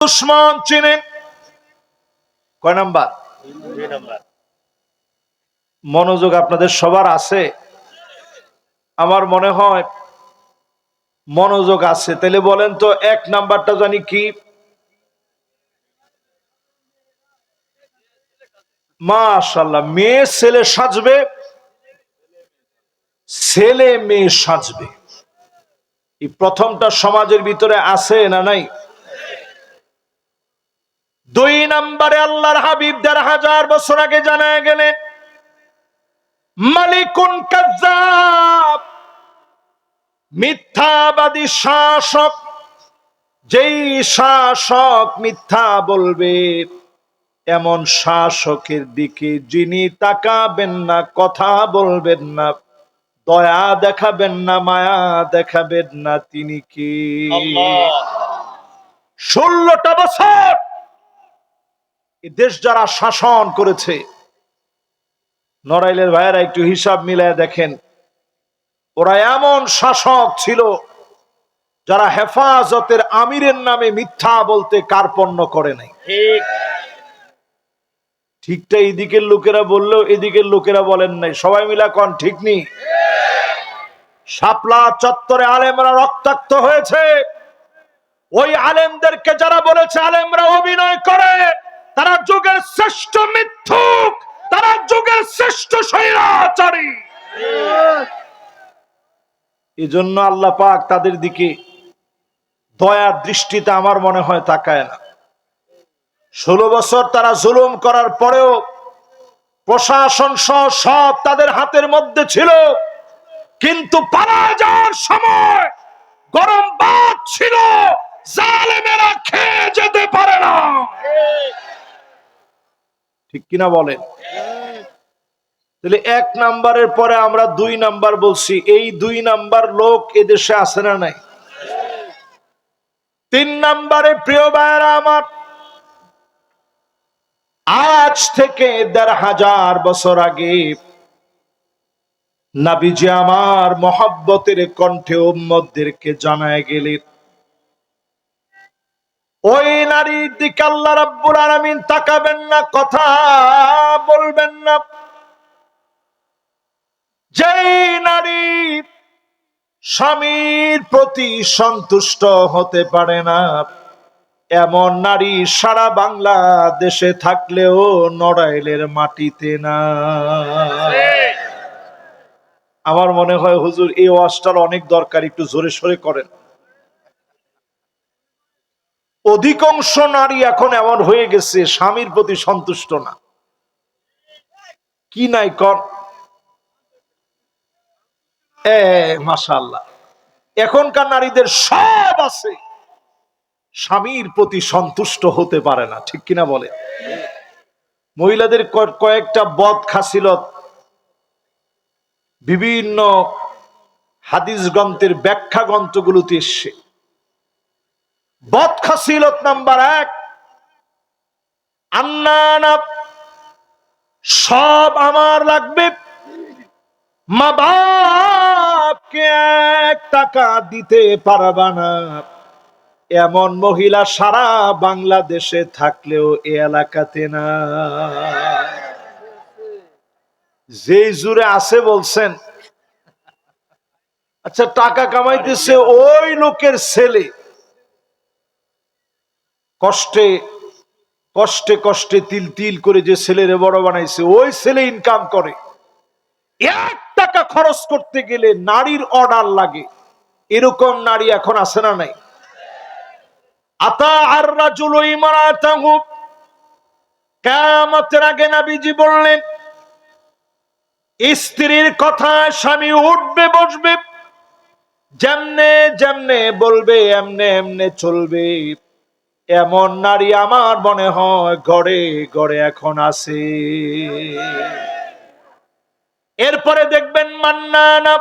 দুশ্মন চিনেন কয় নাম্বার? মনোযোগ আপনাদের সবার আছে? আমার মনে হয় মনোযোগ আছে। তাহলে বলেন তো এক নাম্বারটা জানি কি? মাশাআল্লাহ, মেয়ে ছেলে সাজবে, ছেলে মেয়ে সাজবে। এই প্রথমটা সমাজের ভিতরে আছে না নাই? দুই নম্বরে আল্লাহর হাবিব ১৫০০ বছর আগে জানায় গেলেন মালিকুন কাজ্জাব, মিথ্যাবাদী শাসক। যেই শাসক মিথ্যা বলবে, এমন শাসকের দিকে যিনি তাকাবেন না, কথা বলবেন না, দয়া দেখাবেন না, মায়া দেখাবেন না, তিনি কি? ১৬টা বছর এই দেশ যারা শাসন করেছে, নড়াইলের ভাইয়েরা একটু হিসাব মিলায় দেখেন, ওরা এমন শাসক ছিল যারা হেফাজতের আমিরের নামে মিথ্যা বলতে কার্পণ্য করে নাই। ঠিকটা এদিকের লোকেরা বললেও এদিকের লোকেরা বলেন নাই। সবাই মিলা কোন ঠিক নেই? শাপলা চত্বরে আলেমরা রক্তাক্ত হয়েছে। ওই আলেমদেরকে যারা বলেছে আলেমরা অভিনয় করে, তারা যুগের শ্রেষ্ঠ মিথ্যুক, তারা যুগের শ্রেষ্ঠ স্বৈরাচারী। এই জন্য আল্লাহ পাক তাদের দিকে দয়ার দৃষ্টিতে আমার মনে হয় তাকায় না। ১৬ বছর তারা জুলুম করার পরেও প্রশাসন সহ সব তাদের হাতের মধ্যে ছিল, কিন্তু পালা যাওয়ার সময় গরম ভাত ছিল, জালেমেরা খেয়ে যেতে পারে না। ঠিক কিনা বলেন? তাহলে এক নাম্বারের পরে আমরা ২ নাম্বার বলছি। এই ২ নাম্বার লোক এদেশে আছে না নাই? ৩ নাম্বারে প্রিয় ভাইয়েরা আমার, আজ থেকে ১৫০০ বছর আগে নবীজি আমার মহব্বতের কণ্ঠে উম্মতদেরকে জানায় গেলেন, ওই নারীর দিকে আল্লাহ রাব্বুল আলামিন তাকাবেন না, কথা বলবেন না। যেই নারী স্বামীর প্রতি সন্তুষ্ট হতে পারে না, এমন নারী সারা বাংলাদেশে থাকলেও নড়াইলের মাটিতে না। আমার মনে হয় হুজুর এই ওয়াজটার অনেক দরকার, একটু জোরে সোরে করেন। অধিকাংশ নারী এখন এমন হয়ে গেছে স্বামীর প্রতি সন্তুষ্ট না। কি নাই কর? মাশাআল্লাহ, এখনকার নারীদের সব আছে, স্বামীর প্রতি সন্তুষ্ট হতে পারে না। ঠিক কিনা বলে? মহিলাদের কয়েকটা বদ খাসিলত বিভিন্ন হাদিস গ্রন্থের ব্যাখ্যা গ্রন্থগুলোতে এসছে। বদ খাসিলত নাম্বার ১, আন্নানা, সব আমার লাগবে, মা বাপকে ১ টাকা দিতে পারবা না, এমন মহিলা সারা বাংলাদেশে থাকলেও এ এলাকাতে না। যে জুড়ে আছে বলছেন। আচ্ছা, টাকা কামাইতেছে ওই লোকের ছেলে, কষ্টে কষ্টে কষ্টে তিল তিল করে যে ছেলেরে বড় বানাইছে, ওই ছেলে ইনকাম করে। ১ টাকা খরচ করতে গেলে নারীর অর্ডার লাগে। এরকম নারী এখন আছে না নাই? আতা আর রাজুল ইমরাতাহু, কিয়ামতের আগে নবীজি বললেন, স্ত্রীর কথা স্বামী উঠবে বসবে, যেমনে যেমনে বলবে এমনে এমনে চলবে। এমন নারী আমার মনে হয় ঘরে ঘরে এখন আছে। এরপরে দেখবেন মান্নানা।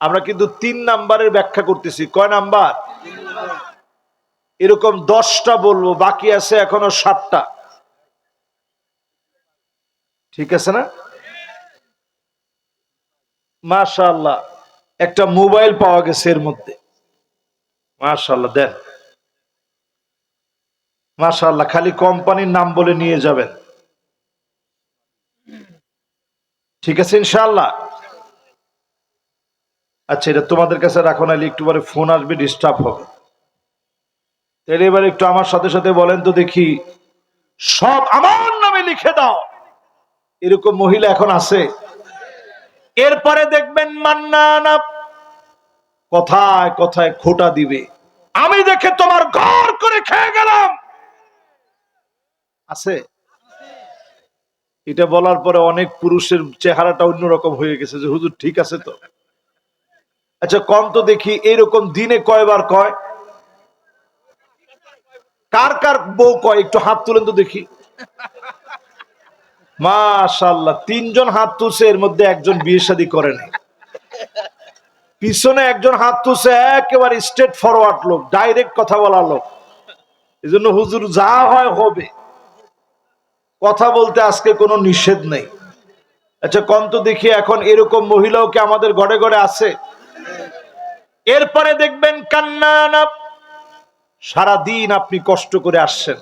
আমরা কিন্তু ৩ নাম্বারের ব্যাখ্যা করতেছি। কয় নাম্বার? এরকম ১০টা বলবো, বাকি আছে এখনো ৭টা। ঠিক আছে না? মাশাআল্লাহ, একটা মোবাইল পাওয়া গেছে এর মধ্যে। মাশাআল্লাহ, দেন। মাশাআল্লাহ, খালি কোম্পানির নাম বলে নিয়ে যাবেন, ঠিক আছে ইনশাআল্লাহ। আচ্ছা, এটা তোমাদের কাছে রাখো, নাহলে একটু পরে ফোন আসবে, ডিস্টার্ব হবে। তাহলে এবার একটু আমার সাথে সাথে বলেন তো দেখি, সব আমার নামে লিখে দাও, এরকম মহিলা এখন আছে? এরপরে দেখবেন মান্নানা কথায় কথায় খোঁটা দিবে, আমি দেখে তোমার ঘর করে খেয়ে গেলাম, আছে? এটা বলার পরে অনেক পুরুষের চেহারাটা অন্যরকম হয়ে গেছে, যে হুজুর ঠিক আছে তো। আচ্ছা কম তো দেখি, এরকম দিনে কয়বার কয়? কার কার বউ কয় একটু হাত তুলেন তো দেখি। মাশাআল্লাহ, তিনজন হাত তুলছে, এর মধ্যে একজন বিয়ে শাদী করেনি। পিছনে একজন হাত তুলছে, একেবারে স্ট্রেট ফরওয়ার্ড লোক, ডাইরেক্ট কথা বলা লোক। এই জন্য হুজুর যা হয় হবে, কথা বলতে আজকে কোনো নিষেধ নেই। আচ্ছা কম তো দেখি, এখন এরকম মহিলাও কি আমাদের ঘরে ঘরে আছে? এরপরে দেখবেন কান্নানা, সারাদিন আপনি কষ্ট করে আসছেন,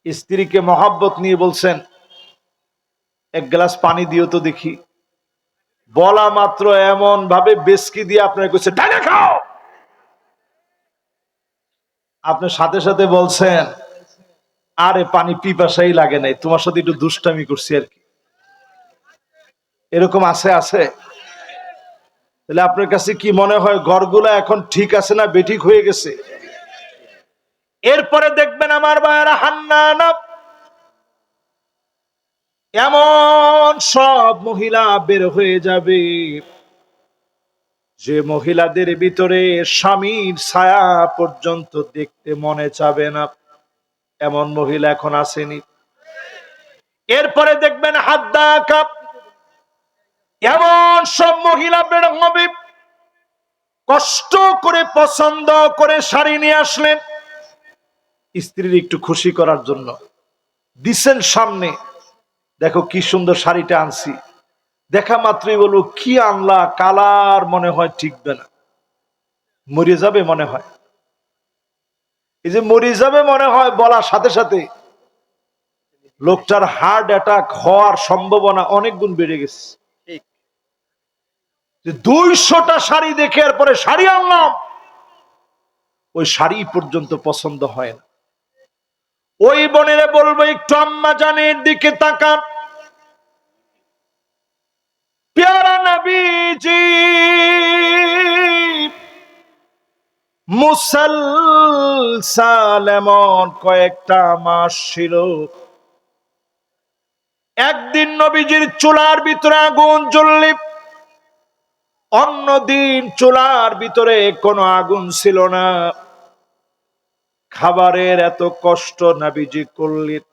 স্ত্রীকে মহাব্বত নিয়ে বলছেন এক গ্লাস পানি দিও তো দেখি, বলা মাত্র এমন ভাবে বেসকি দিয়ে আপনার কাছে ডাইলে খাও, আপনার সাথে সাথে বলছেন আরে পানি পিপাসাই লাগে নাই, তোমার সাথে একটু দুষ্টামি করছি আর কি। এরকম আছে? আছে? তাহলে আপনার কাছে কি মনে হয়, ঘরগুলা এখন ঠিক আছে না বেঠিক হয়ে গেছে? এরপরে দেখবেন আমার ভাইয়েরা, হান্নানা, এমন সব মহিলা বের হয়ে যাবে যে মহিলাদের ভিতরে স্বামীর ছায়া পর্যন্ত দেখতে মনে চাবে না, এমন মহিলা এখন আসেনি। এরপরে দেখবেন হাদ্দা কাপ, এমন সব মহিলা বের হবে, কষ্ট করে পছন্দ করে শাড়ি নিয়ে আসলেন স্ত্রীর একটু খুশি করার জন্য, দিছেন সামনে, দেখো কি সুন্দর শাড়িটা আনছি, দেখা মাত্রই বলবো কি আনলা, কালার মনে হয় টিকবে না, মরে যাবে মনে হয়। এই যে মরে যাবে মনে হয় বলার সাথে সাথে লোকটার হার্ট অ্যাটাক হওয়ার সম্ভাবনা অনেক গুণ বেড়ে গেছে। 200টা শাড়ি দেখে এরপরে শাড়ি আনলাম, ওই শাড়ি পর্যন্ত পছন্দ হয় না। ওই বোনেরে বলবো একটু আম্মা জানের দিকে তাকান, প্যারা নবীজি মুসলসাল এমন কয়েকটা মাস ছিল, একদিন নবীজির চুলার ভিতরে আগুন জ্বললে অন্যদিন চুলার ভিতরে কোনো আগুন ছিল না। খাবারের এত কষ্ট নবীজি করলেন,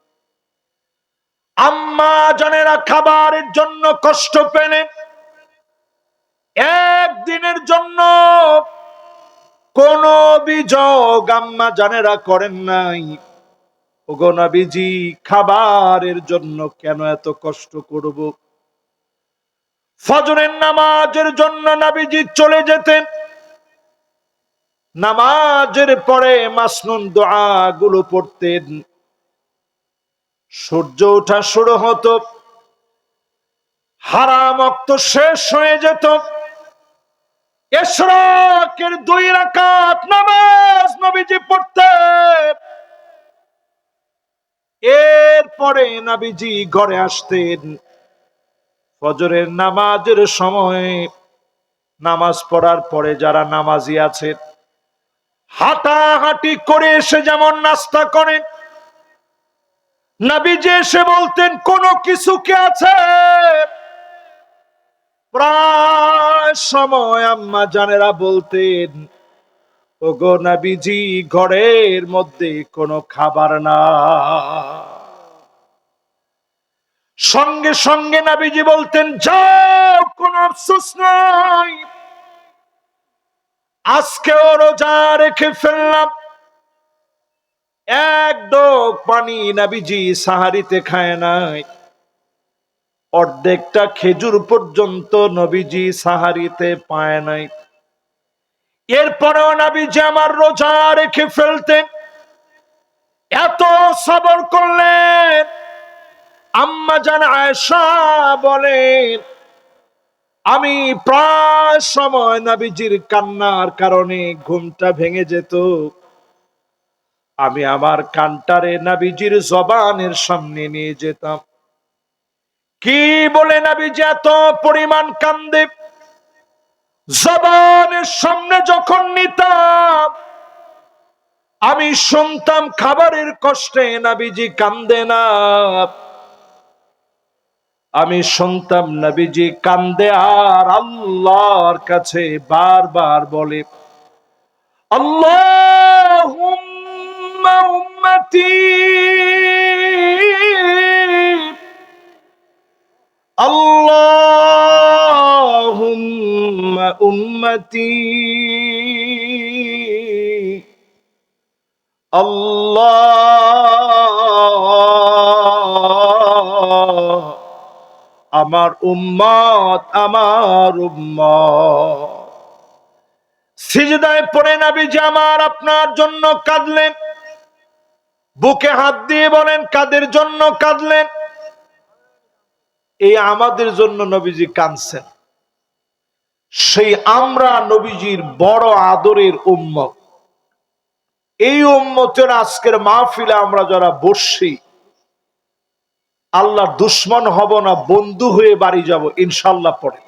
আম্মা জানেরা খাবারের জন্য কষ্ট পেলেন, একদিনের জন্য কোন অভিযোগ আম্মা জানেরা করেন নাই, ওগো নবীজি খাবারের জন্য কেন এত কষ্ট করব? ফজরের নামাজের জন্য নবীজি চলে যেতেন, নামাজের পরে মাসনুন দোয়া গুলো পড়তেন, সূর্য ওঠা শুরু হতো, হারাম ওয়াক্ত শেষ হয়ে যেত, ইশরাকের 2 রাকাত নামাজ নবীজি পড়তেন, এরপরে নবীজি ঘরে আসতেন, ফজরের নামাজের সময় নামাজ পড়ার পরে যারা নামাজি আছেন হাঁটাহাঁটি করে এসে যেমন নাস্তা করেন, নবীজি এসে বলতেন কোনো কিছু কি আছে? প্রায় সময় আম্মা জানেরা বলতেন, ওগো নবীজি ঘরের মধ্যে কোনো খাবার না। সঙ্গে সঙ্গে নবীজি বলতেন, যাও কোনো আফসোস নাই, আজকেও রোজা রেখে ফেললাম। এক ডোক পানি নবীজি সাহারিতে খায় নাই, অর্ধেকটা খেজুর পর্যন্ত নবীজি সাহারিতে পায় নাই। এরপরেও নবীজি আমার রোজা রেখে ফেলতেন, সবর করলেন। আম্মা জান আয়েশা বলেন, আমি প্রায় সময় নবীজির কান্নার কারণে ঘুমটা ভেঙে যেত। আমি আমার কানটারে নবীজির জবানের সামনে নিয়ে যেতাম। কি বলে নবীজি এত পরিমাণ কান্দে, জবানের সামনে যখন নিতাম আমি শুনতাম খাবারের কষ্টে নবীজি কান্দে না। আমি শুনতাম নবীজি কান্দে আর আল্লাহর কাছে বারবার বলে, আল্লাহুম্মা উম্মতি, আল্লাহুম্মা উম্মতি, আল্লাহ আমার উম্মত, আমার উম্মত। সিজদায় পড়ে নবীজি আমার আপনার জন্য কাঁদলেন। বুকে হাত দিয়ে বলেন, কাদের জন্য কাঁদলেন? এই আমাদের জন্য নবীজি কাঁদছেন। সেই আমরা নবীজির বড় আদরের উম্মত। এই উম্মতের আজকের মাহফিলে আমরা যারা বসছি, আল্লাহর দুশ্মন হব না, বন্ধু হয়ে বাড়ি যাব ইনশাআল্লাহ। পড়ে